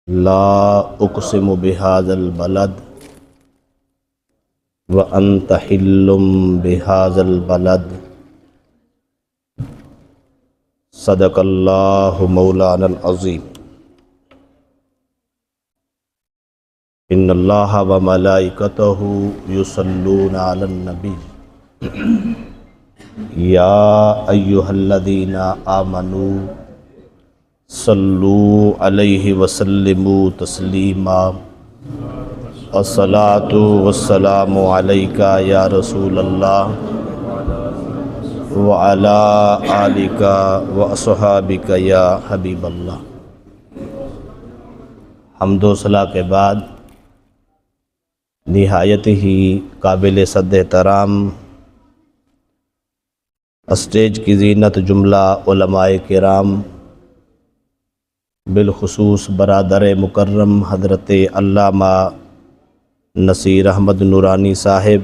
لا اقسم بهذا البلد وانت حل بهذا البلد صدق اللہ مولانا العظیم۔ ان اللہ وملائکتہ یصلون علی النبی یا ایہا الذین آمنوا صلو علیہ وسلموا تسلیما۔ الصلاۃ والسلام علیک یا رسول اللہ وعلی آلک واصحابک یا حبیب اللہ۔ حمد و ثنا کے بعد نہایت ہی قابل صد احترام اسٹیج کی زینت جملہ علماء کرام، بالخصوص برادر مکرم حضرت علامہ نصیر احمد نورانی صاحب،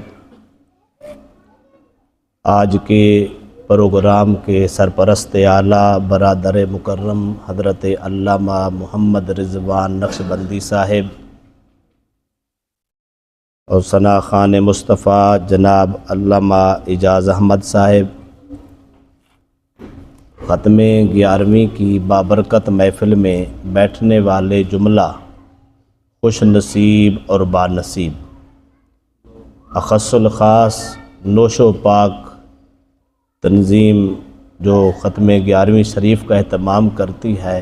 آج کے پروگرام کے سرپرست اعلیٰ برادر مکرم حضرت علامہ محمد رضوان نقشبندی صاحب، اور ثنا خان مصطفیٰ جناب علامہ اعجاز احمد صاحب، ختم 11ویں کی بابرکت محفل میں بیٹھنے والے جملہ خوش نصیب اور با نصیب، اخص الخاص نوش و پاک تنظیم جو ختم 11ویں شریف کا اہتمام کرتی ہے،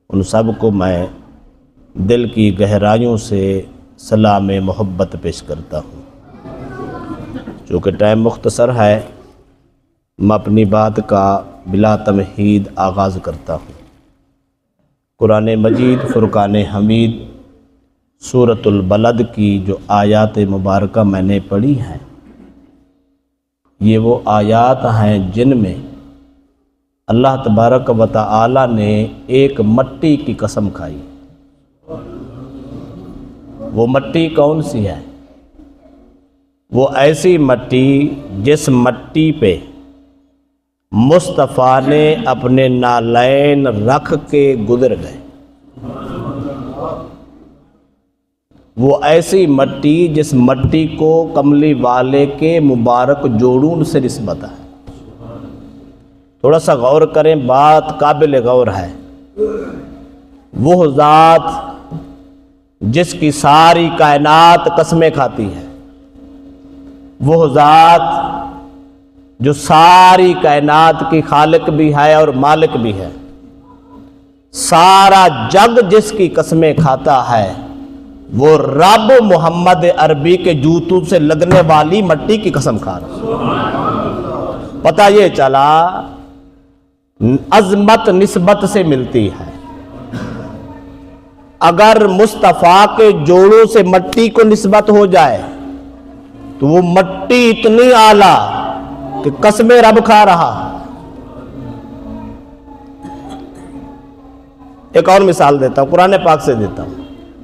ان سب کو میں دل کی گہرائیوں سے سلام محبت پیش کرتا ہوں۔ چونکہ ٹائم مختصر ہے، میں اپنی بات کا بلا تمہید آغاز کرتا ہوں۔ قرآن مجید فرقان حمید سورۃ البلد کی جو آیات مبارکہ میں نے پڑھی ہیں، یہ وہ آیات ہیں جن میں اللہ تبارک و تعالی نے ایک مٹی کی قسم کھائی۔ وہ مٹی کون سی ہے؟ وہ ایسی مٹی جس مٹی پہ مصطفیٰ نے اپنے نالین رکھ کے گزر گئے۔ وہ ایسی مٹی جس مٹی کو کملی والے کے مبارک جوڑون سے نسبت ہے۔ تھوڑا سا غور کریں، بات قابل غور ہے۔ وہ ذات جس کی ساری کائنات قسمیں کھاتی ہے، وہ ذات جو ساری کائنات کی خالق بھی ہے اور مالک بھی ہے، سارا جگ جس کی قسمیں کھاتا ہے، وہ رب محمد عربی کے جوتوں سے لگنے والی مٹی کی قسم کھا رہا۔ پتہ یہ چلا عظمت نسبت سے ملتی ہے۔ اگر مصطفیٰ کے جوڑوں سے مٹی کو نسبت ہو جائے تو وہ مٹی اتنی اعلیٰ کہ قسمیں رب کھا رہا۔ ایک اور مثال دیتا ہوں، قرآن پاک سے دیتا ہوں۔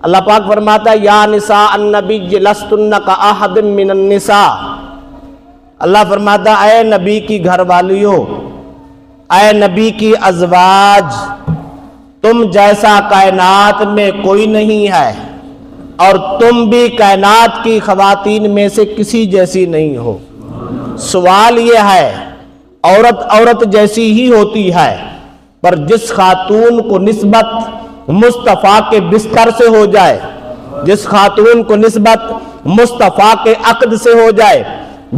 اللہ پاک فرماتا ہے یا نساء النبی لستن کاحد من النساء۔ اللہ فرماتا ہے اے نبی کی گھر والیوں، اے نبی کی ازواج، تم جیسا کائنات میں کوئی نہیں ہے، اور تم بھی کائنات کی خواتین میں سے کسی جیسی نہیں ہو۔ سوال یہ ہے، عورت جیسی ہی ہوتی ہے، پر جس خاتون کو نسبت مصطفیٰ کے بستر سے ہو جائے، جس خاتون کو نسبت مصطفیٰ کے عقد سے ہو جائے،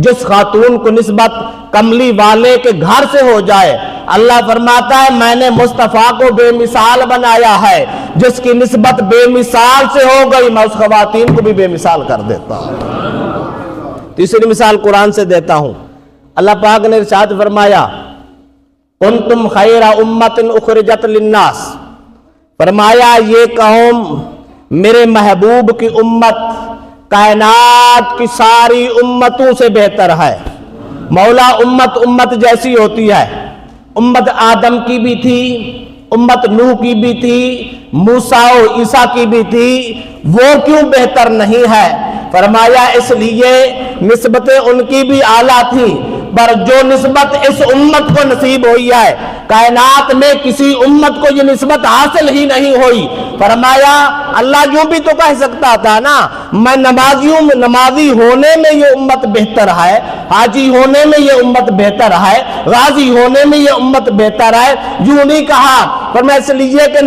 جس خاتون کو نسبت کملی والے کے گھر سے ہو جائے، اللہ فرماتا ہے میں نے مصطفیٰ کو بے مثال بنایا ہے۔ جس کی نسبت بے مثال سے ہو گئی، میں اس خواتین کو بھی بے مثال کر دیتا ہوں۔ تیسری مثال قرآن سے دیتا ہوں۔ اللہ پاک نے ارشاد فرمایا کنتم خیر امت اخرجت للناس، فرمایا یہ قوم میرے محبوب کی امت کائنات کی ساری امتوں سے بہتر ہے۔ مولا امت جیسی ہوتی ہے، امت آدم کی بھی تھی، امت نوح کی بھی تھی، موسیٰ و عیسیٰ کی بھی تھی، وہ کیوں بہتر نہیں ہے؟ فرمایا اس لیے نسبتیں ان کی بھی اعلیٰ تھی، پر جو نسبت اس امت کو نصیب ہوئی ہے، کائنات میں کسی امت کو یہ نسبت حاصل ہی نہیں ہوئی۔ فرمایا اللہ یوں بھی تو کہہ سکتا تھا نا، میں نمازی ہونے میں یہ امت بہتر ہے، حاجی ہونے میں یہ امت بہتر ہے، غازی ہونے میں یہ امت بہتر ہے، یوں نہیں کہا۔ پر میں اس لیے کہ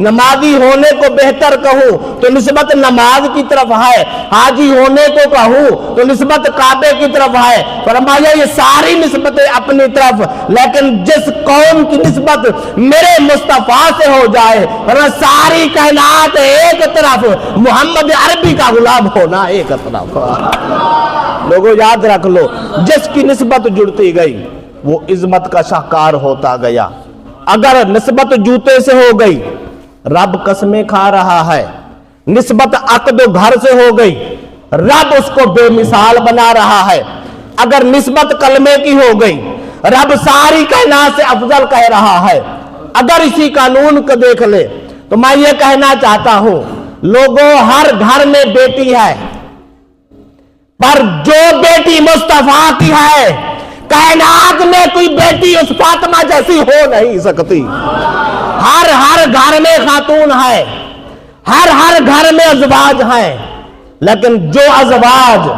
نمازی ہونے کو بہتر کہوں تو نسبت نماز کی طرف ہے، حاجی ہونے کو کہوں تو نسبت کعبے کی طرف ہے۔ فرمایا یہ ساری نسبتیں اپنی طرف، لیکن جس قوم کی نسبت میرے مصطفیٰ سے ہو جائے، فرمایا ساری کائنات ایک طرف، محمد عربی کا غلام ہونا ایک طرف۔ لوگوں یاد رکھ لو، جس کی نسبت جڑتی گئی وہ عظمت کا شاہکار ہوتا گیا۔ اگر نسبت جوتے سے ہو گئی، رب قسمیں کھا رہا ہے۔ نسبت عقد و گھر سے ہو گئی، رب اس کو بے مثال بنا رہا ہے۔ اگر نسبت کلمے کی ہو گئی، رب ساری کائنات سے افضل کہہ رہا ہے۔ اگر اسی قانون کو دیکھ لے تو میں یہ کہنا چاہتا ہوں، لوگوں ہر گھر میں بیٹی ہے، پر جو بیٹی مصطفیٰ کی ہے، کائنات میں کوئی بیٹی اس فاطمہ جیسی ہو نہیں سکتی۔ ہر گھر میں خاتون ہے، ہر گھر میں ازواج ہیں، لیکن جو ازواج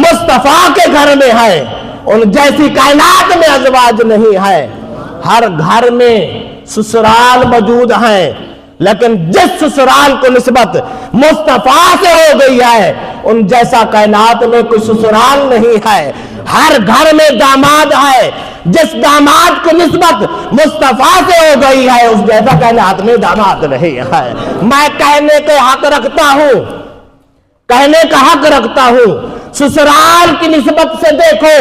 مصطفیٰ کے گھر میں ہے ان جیسی کائنات میں ازواج نہیں ہے۔ ہر گھر میں سسرال موجود ہیں، لیکن جس سسرال کو نسبت مصطفیٰ سے ہو گئی ہے ان جیسا کائنات میں کوئی سسرال نہیں ہے۔ ہر گھر میں داماد ہے، جس داماد کو نسبت مصطفیٰ سے ہو گئی ہے اس جیسا کائنات میں داماد نہیں ہے۔ میں کہنے کا حق رکھتا ہوں، سسرال کی نسبت سے دیکھو،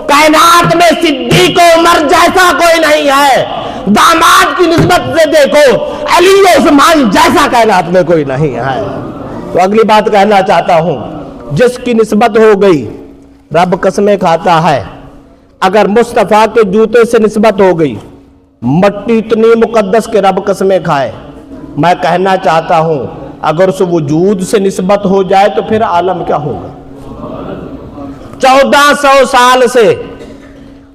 کائنات میں صدیق و عمر جیسا کوئی نہیں ہے۔ داماد کی نسبت سے دیکھو، علی و عثمان جیسا کائنات میں کوئی نہیں ہے۔ تو اگلی بات کہنا چاہتا ہوں، جس کی نسبت ہو گئی رب قسمیں کھاتا ہے۔ اگر مصطفیٰ کے جوتے سے نسبت ہو گئی، مٹی اتنی مقدس کہ رب قسمیں کھائے۔ میں کہنا چاہتا ہوں اگر اس وجود سے نسبت ہو جائے تو پھر عالم کیا ہوگا۔ 1400 سال سے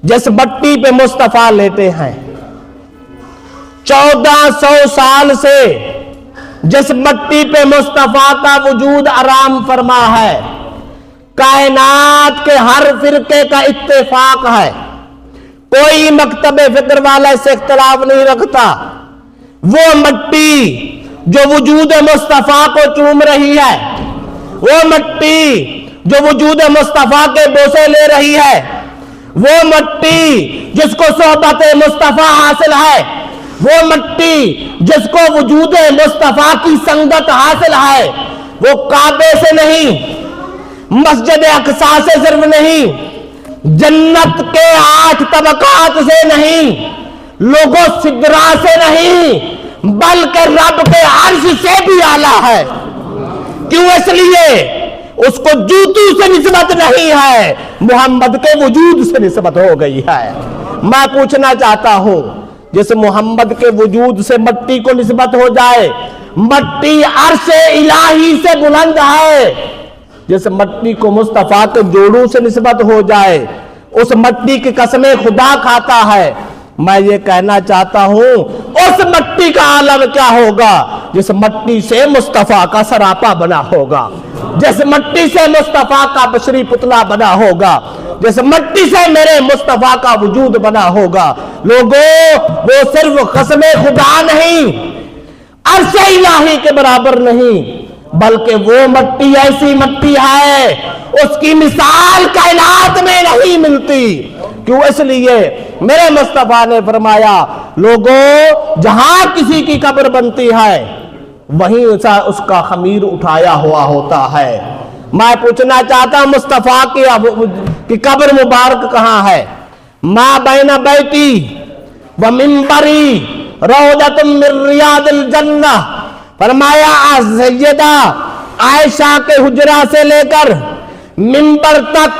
جس مٹی پہ مصطفیٰ لیتے ہیں، 1400 سال سے جس مٹی پہ مصطفیٰ کا وجود آرام فرما ہے، کائنات کے ہر فرقے کا اتفاق ہے، کوئی مکتب فکر والا اس سے اختلاف نہیں رکھتا۔ وہ مٹی جو وجود مصطفیٰ کو چوم رہی ہے، وہ مٹی جو وجود مصطفیٰ کے بوسے لے رہی ہے، وہ مٹی جس کو صحبت مصطفیٰ حاصل ہے، وہ مٹی جس کو وجود مصطفیٰ کی سنگت حاصل ہے، وہ کعبے سے نہیں، مسجد اقصی سے صرف نہیں، جنت کے 8 طبقات سے نہیں، لوگوں سدرا سے نہیں، بلکہ رب کے عرش سے بھی اعلیٰ ہے۔ کیوں؟ اس لیے اس کو جوتوں سے نسبت نہیں ہے، محمد کے وجود سے نسبت ہو گئی ہے۔ میں پوچھنا چاہتا ہوں، جس محمد کے وجود سے مٹی کو نسبت ہو جائے، مٹی عرش الہی سے بلند ہے۔ جس مٹی کو مصطفیٰ کے جوڑوں سے نسبت ہو جائے، اس مٹی کی قسمیں خدا کھاتا ہے۔ میں یہ کہنا چاہتا ہوں اس مٹی کا عالم کیا ہوگا جس مٹی سے مصطفیٰ کا سراپا بنا ہوگا، جس مٹی سے مصطفیٰ کا بشری پتلا بنا ہوگا، جس مٹی سے میرے مصطفیٰ کا وجود بنا ہوگا۔ لوگوں وہ صرف قسم خدا نہیں، عرش الہی کے برابر نہیں، بلکہ وہ مٹی ایسی مٹی ہے اس کی مثال کائنات میں نہیں ملتی۔ کیوں؟ اس لیے میرے مصطفیٰ نے فرمایا، لوگوں جہاں کسی کی قبر بنتی ہے وہیں اس کا خمیر اٹھایا ہوا ہوتا ہے۔ میں پوچھنا چاہتا ہوں مصطفیٰ کی قبر مبارک کہاں ہے؟ ما بین بیتی و منبری روضۃ من ریاض الجنہ۔ فرمایا سیدہ عائشہ کے حجرہ سے لے کر منبر تک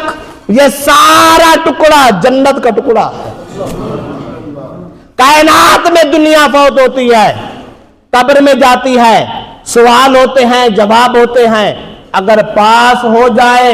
یہ سارا ٹکڑا جنت کا ٹکڑا ہے۔ کائنات میں دنیا فوت ہوتی ہے، قبر میں جاتی ہے، سوال ہوتے ہیں، جواب ہوتے ہیں، اگر پاس ہو جائے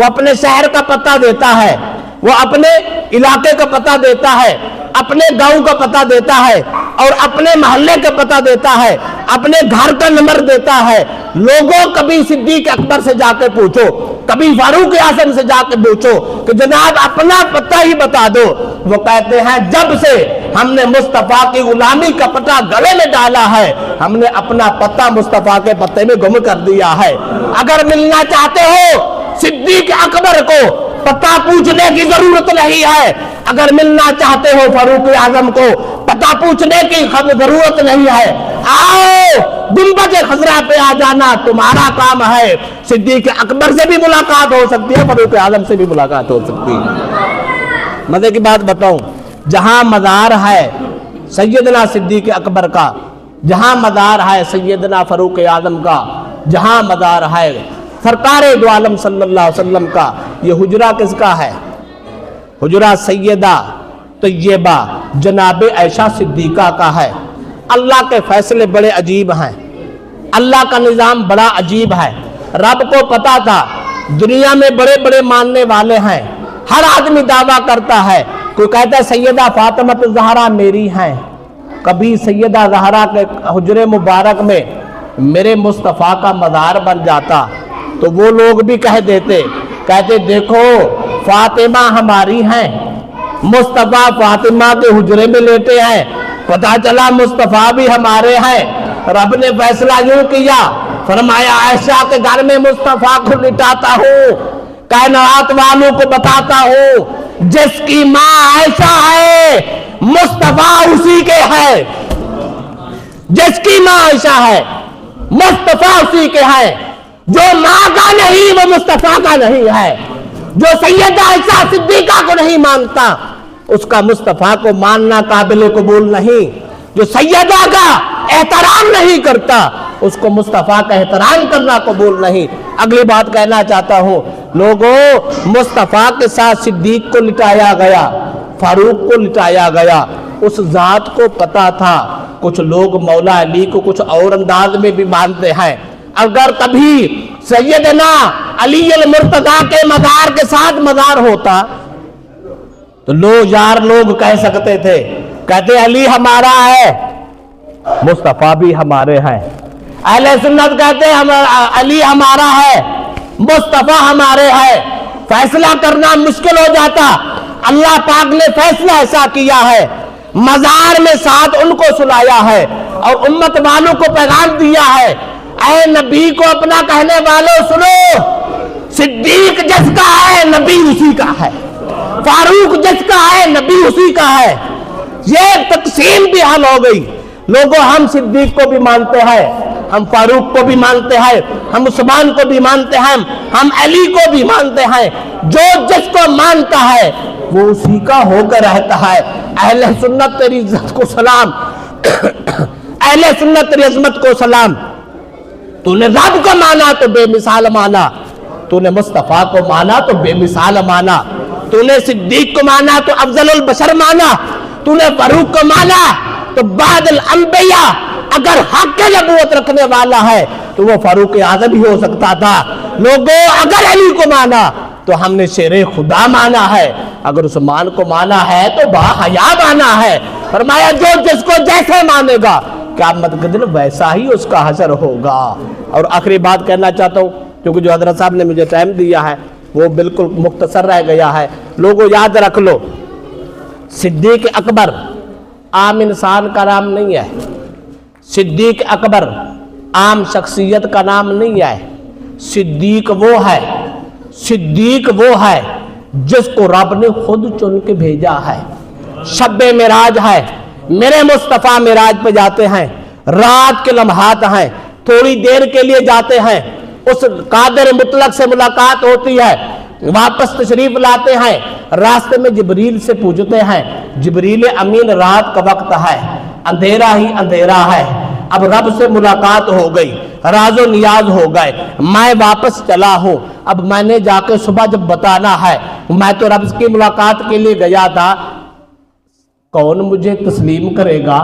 وہ اپنے شہر کا پتہ دیتا ہے، وہ اپنے علاقے کا پتہ دیتا ہے، اپنے گاؤں کا پتہ دیتا ہے اور اپنے محلے کا پتہ دیتا ہے، اپنے گھر کا نمبر دیتا ہے۔ لوگوں کبھی صدیق اکبر سے جا کے پوچھو، کبھی فاروق اعظم سے جا کے پوچھو کہ جناب اپنا پتہ ہی بتا دو، وہ کہتے ہیں جب سے ہم نے مصطفیٰ کی غلامی کا پتہ گلے میں ڈالا ہے ہم نے اپنا پتہ مصطفیٰ کے پتے میں گم کر دیا ہے۔ اگر ملنا چاہتے ہو صدیق اکبر کو پتہ پوچھنے کی ضرورت نہیں ہے، اگر ملنا چاہتے ہو فاروق اعظم کو پتہ پوچھنے کی ضرورت نہیں ہے، آؤ گنبد خضرا پہ آ جانا، تمہارا کام ہے۔ صدیق اکبر سے بھی ملاقات ہو سکتی ہے، فاروق اعظم سے بھی ملاقات ہو سکتی ہے۔ مزے کی بات بتاؤں، جہاں مزار ہے سیدنا صدیق اکبر کا، جہاں مزار ہے سیدنا فاروق اعظم کا، جہاں مزار ہے سرکار دو عالم صلی اللہ علیہ وسلم کا، یہ حجرہ کس کا ہے؟ حجرہ سیدہ طیبہ جناب عائشہ صدیقہ کا ہے۔ اللہ کے فیصلے بڑے عجیب ہیں، اللہ کا نظام بڑا عجیب ہے۔ رب کو پتا تھا دنیا میں بڑے بڑے ماننے والے ہیں، ہر آدمی دعویٰ کرتا ہے، کوئی کہتا ہے سیدہ فاطمہ زہرا میری ہیں، کبھی سیدہ زہرا کے حجرے مبارک میں میرے مصطفیٰ کا مزار بن جاتا تو وہ لوگ بھی کہہ دیتے، کہتے دیکھو فاطمہ ہماری ہیں، مصطفیٰ فاطمہ کے حجرے میں لیتے ہیں، پتہ چلا مصطفیٰ بھی ہمارے ہیں۔ رب نے فیصلہ یوں کیا، فرمایا عائشہ کے گھر میں مصطفیٰ کو لٹاتا ہوں، کائنات والوں کو بتاتا ہوں جس کی ماں عائشہ ہے مصطفیٰ اسی کے ہے، جس کی ماں عائشہ ہے مصطفیٰ اسی کے ہے، جو ماں کا نہیں وہ مصطفیٰ کا نہیں ہے، جو سیدہ عائشہ صدیقہ کو نہیں مانتا اس کا مصطفیٰ کو ماننا قابل قبول نہیں، جو سیدہ کا احترام نہیں کرتا اس کو مصطفیٰ کا احترام کرنا قبول نہیں۔ اگلی بات کہنا چاہتا ہوں، لوگوں مصطفیٰ کے ساتھ صدیق کو لٹایا گیا، فاروق کو لٹایا گیا، اس ذات کو پتا تھا۔ کچھ لوگ مولا علی کو کچھ اور انداز میں بھی مانتے ہیں، اگر کبھی سیدنا علی المرتضیٰ کے مزار کے ساتھ مزار ہوتا تو لوگ کہہ سکتے تھے، کہتے علی ہمارا ہے مصطفیٰ بھی ہمارے ہیں، اہل سنت کہتے علی ہمارا ہے مصطفیٰ ہمارے ہے، فیصلہ کرنا مشکل ہو جاتا۔ اللہ پاک نے فیصلہ ایسا کیا ہے، مزار میں ساتھ ان کو سلایا ہے اور امت والوں کو پیغام دیا ہے، اے نبی کو اپنا کہنے والوں سنو، صدیق جس کا ہے نبی اسی کا ہے، فاروق جس کا ہے نبی اسی کا ہے۔ یہ تقسیم بھی حل ہو گئی، لوگوں ہم صدیق کو بھی مانتے ہیں، ہم فاروق کو بھی مانتے ہیں، ہم عثمان کو بھی مانتے ہیں، ہم علی کو بھی مانتے ہیں، جو جس کو مانتا ہے وہ اسی کا ہو کر رہتا ہے۔ اہل سنت تیری عزت کو سلام، اہل سنت تیری عظمت کو سلام، تو نے رب کو مانا تو بے مثال مانا، تو نے مصطفیٰ کو مانا تو بے مثال مانا، تو نے صدیق کو مانا تو افضل البشر مانا، تو نے فاروق کو مانا تو بعد الانبیاء اگر حق کے نبوت رکھنے والا ہے تو وہ فاروق اعظم ہی ہو سکتا تھا۔ لوگوں اگر علی کو مانا تو ہم نے شیر خدا مانا ہے، اگر عثمان کو مانا ہے تو باحیا مانا ہے۔ فرمایا جو جس کو جیسے مانے گا قیامت کے دن ویسا ہی اس کا حشر ہوگا۔ اور آخری بات کہنا چاہتا ہوں، کیونکہ جو حضرت صاحب نے مجھے ٹائم دیا ہے وہ بالکل مختصر رہ گیا ہے، لوگوں یاد رکھ لو، صدیق اکبر عام انسان کا نام نہیں ہے، صدیق اکبر عام شخصیت کا نام نہیں ہے، صدیق وہ ہے جس کو رب نے خود چن کے بھیجا ہے۔ شب معراج ہے، میرے مصطفیٰ معراج پہ جاتے ہیں، رات کے لمحات ہیں، تھوڑی دیر کے لیے جاتے ہیں، اس قادر مطلق سے ملاقات ہوتی ہے، واپس تشریف لاتے ہیں، راستے میں جبریل سے پوچھتے ہیں، جبریل امین رات کا وقت ہے، اندھیرا ہی اندھیرا ہے، اب رب سے ملاقات ہو گئی، راز و نیاز ہو گئے، میں واپس چلا ہوں، اب میں نے جا کے صبح جب بتانا ہے، میں تو رب کی ملاقات کے لیے گیا تھا، کون مجھے تسلیم کرے گا،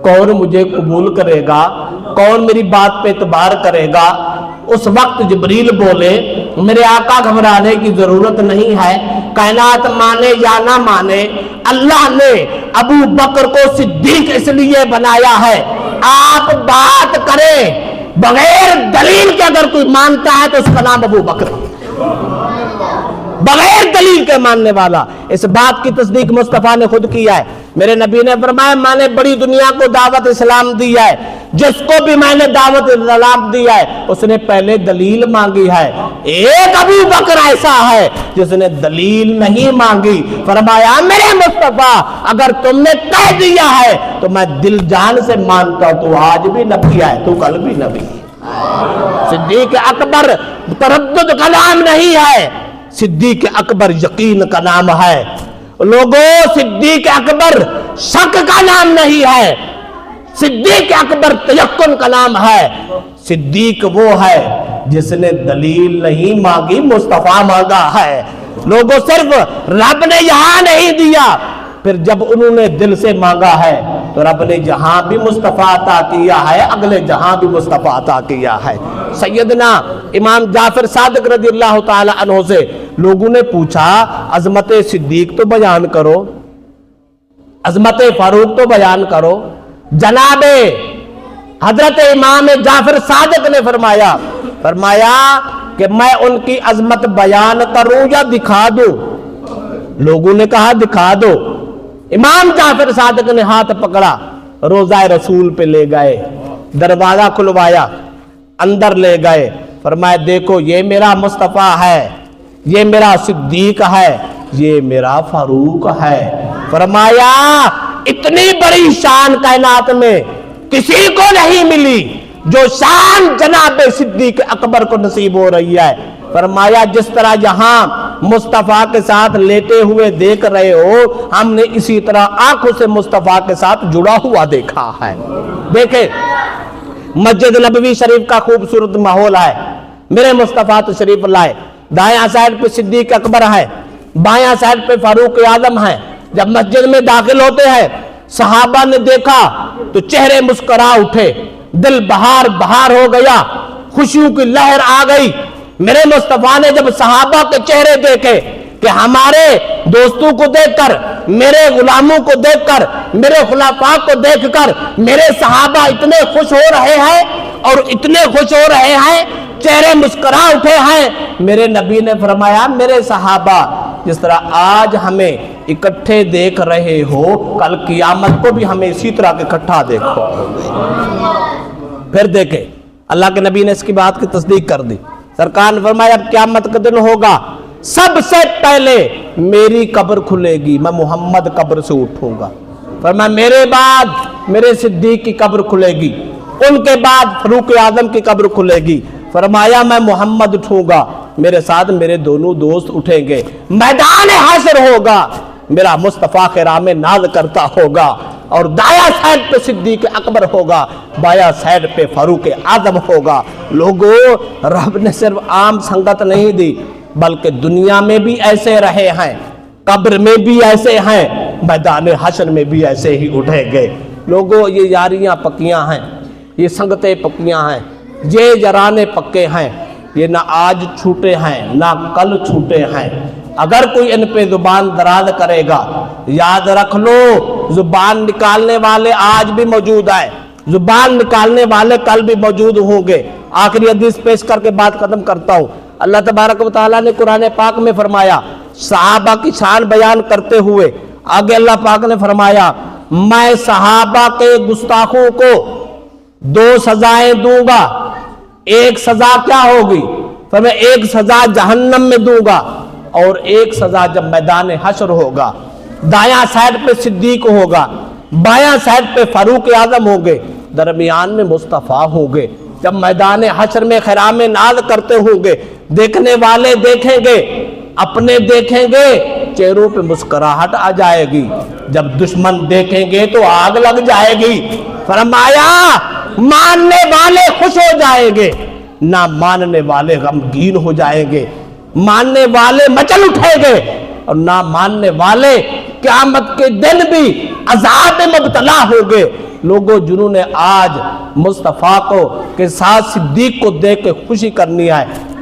کون مجھے قبول کرے گا، کون میری بات پہ اعتبار کرے گا۔ اس وقت جبریل بولے میرے آقا گھبرانے کی ضرورت نہیں ہے، کائنات مانے یا نہ مانے، اللہ نے ابو بکر کو صدیق اس لیے بنایا ہے، آپ بات کریں بغیر دلیل کے، اگر کوئی مانتا ہے تو اس کا نام ابو بکر، بغیر دلیل کے ماننے والا۔ اس بات کی تصدیق مصطفیٰ نے خود کیا ہے، میرے نبی نے فرمایا میں نے بڑی دنیا کو دعوت اسلام دی ہے، جس کو بھی میں نے دعوت اسلام دیا ہے اس نے پہلے دلیل مانگی ہے، ایک ابو بکر ایسا ہے جس نے دلیل نہیں مانگی، فرمایا میرے مصطفیٰ اگر تم نے کہہ دیا ہے تو میں دل جان سے مانتا ہوں، تو آج بھی نبی ہے تو کل بھی نبی۔ صدیق اکبر تردد کا نام نہیں ہے، صدیق اکبر یقین کا نام ہے، لوگوں صدیق اکبر شک کا نام نہیں ہے، صدیق اکبر تیقن کا نام ہے۔ صدیق وہ ہے جس نے دلیل نہیں مانگی، مصطفیٰ مانگا ہے۔ لوگوں صرف رب نے یہاں نہیں دیا، پھر جب انہوں نے دل سے مانگا ہے تو رب نے جہاں بھی مصطفیٰ عطا کیا ہے، اگلے جہاں بھی مصطفیٰ عطا کیا ہے۔ سیدنا امام جعفر صادق رضی اللہ تعالی عنہ سے لوگوں نے پوچھا عظمت صدیق تو بیان کرو، عظمت فاروق تو بیان کرو۔ جناب حضرت امام جعفر صادق نے فرمایا کہ میں ان کی عظمت بیان کروں یا دکھا دوں؟ لوگوں نے کہا دکھا دو۔ امام جعفر صادق نے ہاتھ پکڑا، روضہ رسول پہ لے گئے، دروازہ کھلوایا، اندر لے گئے، فرمایا دیکھو یہ میرا مصطفیٰ ہے، یہ میرا صدیق ہے، یہ میرا فاروق ہے۔ فرمایا اتنی بڑی شان کائنات میں کسی کو نہیں ملی جو شان جناب صدیق اکبر کو نصیب ہو رہی ہے۔ فرمایا جس طرح یہاں مصطفیٰ کے ساتھ لیٹے ہوئے دیکھ رہے ہو، ہم نے اسی طرح آنکھوں سے مصطفیٰ کے ساتھ جڑا ہوا دیکھا ہے۔ دیکھیں مسجد نبوی شریف کا خوبصورت ماحول ہے، میرے مصطفیٰ تشریف لائے، دائیں سائڈ پہ صدیق اکبر ہے، بائیں سائڈ پہ فاروق اعظم ہے۔ جب مسجد میں داخل ہوتے ہیں صحابہ نے دیکھا تو چہرے مسکرا اٹھے، دل بہار بہار ہو گیا، خوشیوں کی لہر آ گئی۔ میرے مصطفیٰ نے جب صحابہ کے چہرے دیکھے کہ ہمارے دوستوں کو دیکھ کر، میرے غلاموں کو دیکھ کر، میرے خلفاء کو دیکھ کر میرے صحابہ اتنے خوش ہو رہے ہیں اور اتنے خوش ہو رہے ہیں، چہرے مسکرا اٹھے ہیں، میرے نبی نے فرمایا میرے صحابہ جس طرح آج ہمیں اکٹھے دیکھ رہے ہو، کل قیامت کو بھی ہمیں اسی طرح کے اکٹھا دیکھو۔ پھر دیکھیں اللہ کے نبی نے اس کی بات کی تصدیق کر دی، سرکار نے فرمایا اب قیامت کا دن ہوگا، سب سے پہلے میری قبر کھلے گی، میں محمد قبر سے اٹھوں گا۔ فرمایا میرے بعد میرے صدیق کی قبر کھلے گی، ان کے بعد فاروق اعظم کی قبر کھلے گی۔ فرمایا میں محمد اٹھوں گا، میرے ساتھ میرے دونوں دوست اٹھیں گے، میدان حشر ہوگا، میرا مصطفیٰ خرام ناز کرتا ہوگا، اور دایاں سائڈ پہ صدیق اکبر ہوگا، بایاں سائڈ پہ فاروق اعظم ہوگا۔ لوگوں رب نے صرف عام سنگت نہیں دی بلکہ دنیا میں بھی ایسے رہے ہیں، قبر میں بھی ایسے ہیں، میدان حشر میں بھی ایسے ہی اٹھیں گے۔ لوگوں یہ یاریاں پکیاں ہیں، یہ سنگتیں پکیاں ہیں، یہ جرانے پکے ہیں، یہ نہ آج چھوٹے ہیں نہ کل چھوٹے ہیں۔ اگر کوئی ان پہ زبان دراز کرے گا، یاد رکھ لو زبان نکالنے والے آج بھی موجود ہیں، زبان نکالنے والے کل بھی موجود ہوں گے۔ آخری حدیث پیش کر کے بات ختم کرتا ہوں۔ اللہ تبارک و تعالیٰ نے قرآن پاک میں فرمایا، صحابہ کی شان بیان کرتے ہوئے آگے اللہ پاک نے فرمایا میں صحابہ کے گستاخوں کو 2 سزائیں دوں گا۔ ایک سزا کیا ہوگی؟ فرمایا ایک سزا جہنم میں دوں گا اور ایک سزا جب میدان حشر ہوگا، دایاں سائڈ پہ صدیق ہوگا، بایاں سائڈ پہ فاروق اعظم ہوں گے، درمیان میں مصطفیٰ ہوں گے۔ جب میدان حشر میں خرام ناز کرتے ہوں گے، دیکھنے والے دیکھیں گے، اپنے دیکھیں گے، چہروں پہ مسکراہٹ آ جائے گی، جب دشمن دیکھیں گے تو آگ لگ جائے گی۔ فرمایا ماننے والے خوش ہو جائیں گے، نہ ماننے والے غمگین ہو جائیں گے، ماننے والے مچل اٹھیں گے اور نہ ماننے والے قیامت کے دن بھی عذاب میں مبتلا ہوں گے۔ لوگوں جنہوں نے آج مصطفیٰ کو کے ساتھ صدیق کو دیکھ کے خوشی کرنی ہے،